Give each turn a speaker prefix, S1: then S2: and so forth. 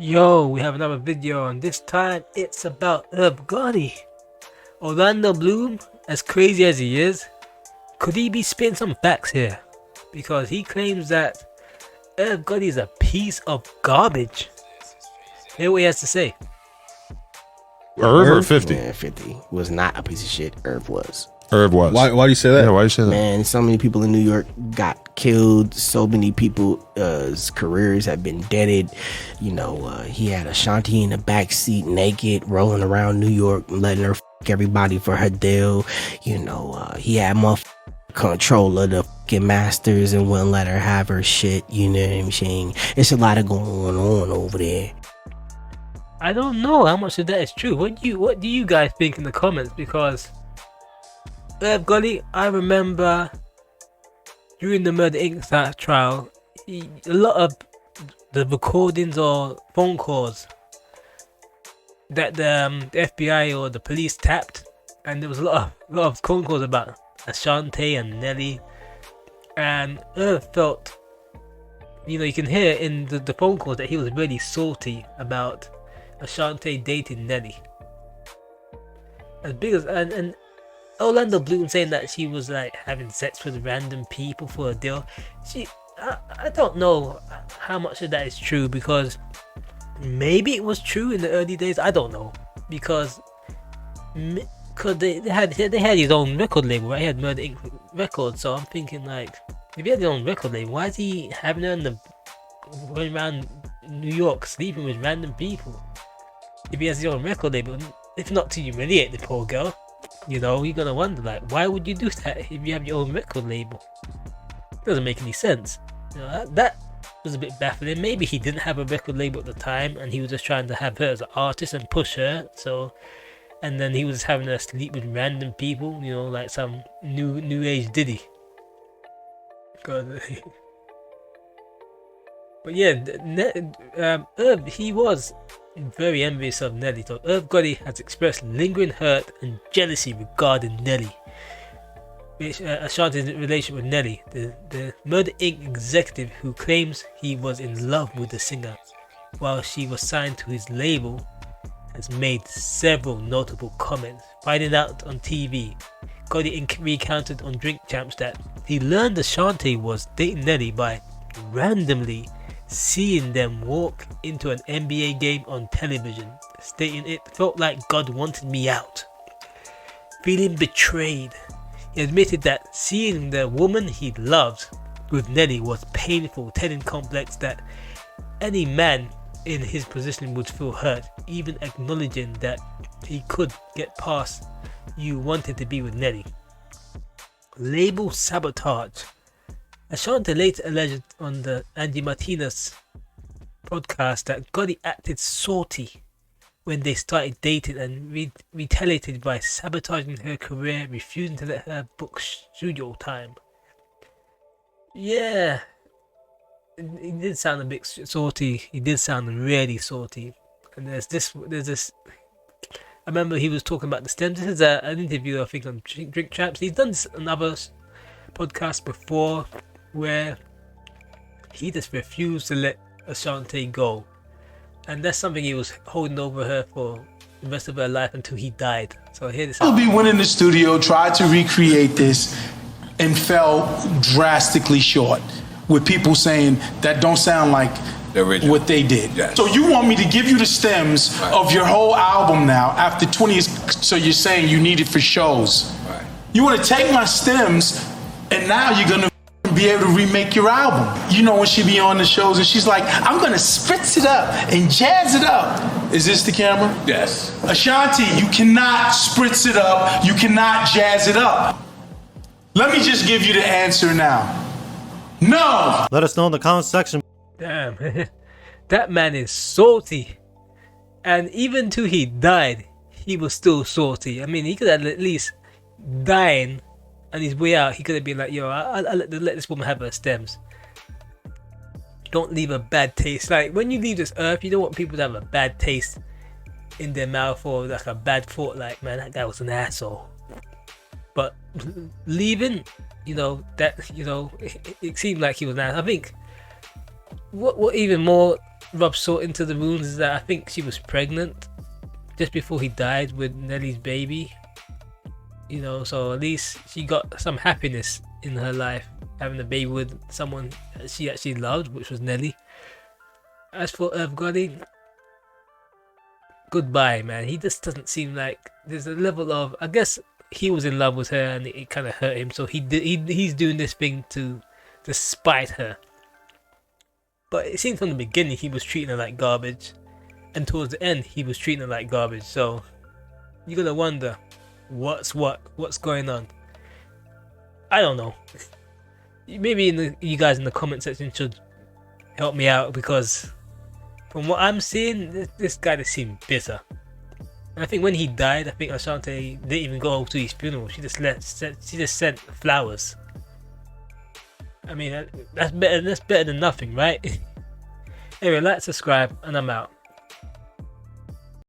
S1: Yo, we have another video, and this time it's about Herb Gotti. Orlando Bloom, as crazy as he is, could he be spitting some facts here? Because he claims that Herb Gotti is a piece of garbage. Hear what he has to say.
S2: Herb or 50?
S3: Man, 50 was not a piece of shit. Herb was.
S2: Herb was.
S4: Why do you say that?
S2: Yeah, why do you say that?
S3: Man, so many people in New York got killed. So many people's careers have been deaded. You know, he had Ashanti in the back seat naked, rolling around New York, letting her everybody for her deal. You know, he had control of the fucking masters and wouldn't let her have her shit. You know what I'm saying? It's a lot of going on over there.
S1: I don't know how much of that is true. What do you guys think in the comments? Because Herb Gotti, I remember during the Murder Inc. trial, a lot of the recordings or phone calls that the FBI or the police tapped, and there was a lot of phone calls about Ashanti and Nelly, and Herb felt, you can hear in the phone calls that he was really salty about Ashanti dating Nelly. As big as and Orlando Bloom saying that she was like having sex with random people for a deal. I don't know how much of that is true, because maybe it was true in the early days. I don't know, because they had his own record label, right? He had Murder Inc. Records, so I'm thinking, like, if he had his own record label, why is he having her going around New York sleeping with random people? If he has his own record label, if not to humiliate the poor girl, you're gonna wonder, like, why would you do that if you have your own record label? It doesn't make any sense. That was a bit baffling. Maybe he didn't have a record label at the time, and he was just trying to have her as an artist and push her. And then he was having her sleep with random people, like some new age Diddy. God. But yeah, Herb, he was very envious of Nelly. So Herb Gotti has expressed lingering hurt and jealousy regarding Nelly, Ashanti's relationship with Nelly, the Murder Inc. executive who claims he was in love with the singer while she was signed to his label, has made several notable comments. Finding out on TV, Gotti recounted on Drink Champs that he learned Ashanti was dating Nelly by randomly seeing them walk into an NBA game on television, stating it felt like God wanted me out. Feeling betrayed, he admitted that seeing the woman he loved with Nelly was painful, telling Complex that any man in his position would feel hurt, even acknowledging that he could get past "you wanted to be with Nelly." Label sabotage. Ashanti later alleged on the Andy Martinez podcast that Gotti acted salty when they started dating and retaliated by sabotaging her career, refusing to let her book studio time. Yeah, he did sound a bit salty. He did sound really salty. And there's this. I remember he was talking about the stems. This is an interview, I think, on Drink Champs. He's done this on other podcasts before, where he just refused to let Ashanti go, and that's something he was holding over her for the rest of her life until he died. So here this.
S5: Be went in the studio, tried to recreate this, and fell drastically short, with people saying that don't sound like what they did. Yes. So you want me to give you the stems of your whole album now after 20 years? So you're saying you need it for shows? Right. You want to take my stems, and now you're gonna be able to remake your album. You know, when she be on the shows and she's like, I'm gonna spritz it up and jazz it up. Is this the camera? Yes. Ashanti, you cannot spritz it up. You cannot jazz it up. Let me just give you the answer now. No!
S6: Let us know in the comment section.
S1: Damn, that man is salty. And even till he died, he was still salty. I mean, he could have at least dying on his way out, he could have been like, yo, I'll let this woman have her stems. Don't leave a bad taste. Like, when you leave this earth, you don't want people to have a bad taste in their mouth, or like a bad thought, like, man, that guy was an asshole. But leaving, it seemed like he was an asshole. I think what even more rub salt into the wounds is that I think she was pregnant just before he died with Nelly's baby. You know, so at least she got some happiness in her life, having a baby with someone she actually loved, which was Nelly. As for Irv Gotti, goodbye, man. He just doesn't seem like there's a level of, I guess he was in love with her and it kind of hurt him, so he's doing this thing to spite her. But it seems from the beginning he was treating her like garbage, and towards the end he was treating her like garbage. So you're gonna wonder what's going on. I don't know. Maybe you guys in the comment section should help me out, because from what I'm seeing, this guy just seemed bitter. And I think when he died, I think Ashanti didn't even go to his funeral. She just sent flowers. I mean, that's better than nothing, right? Anyway, like, subscribe, and I'm out.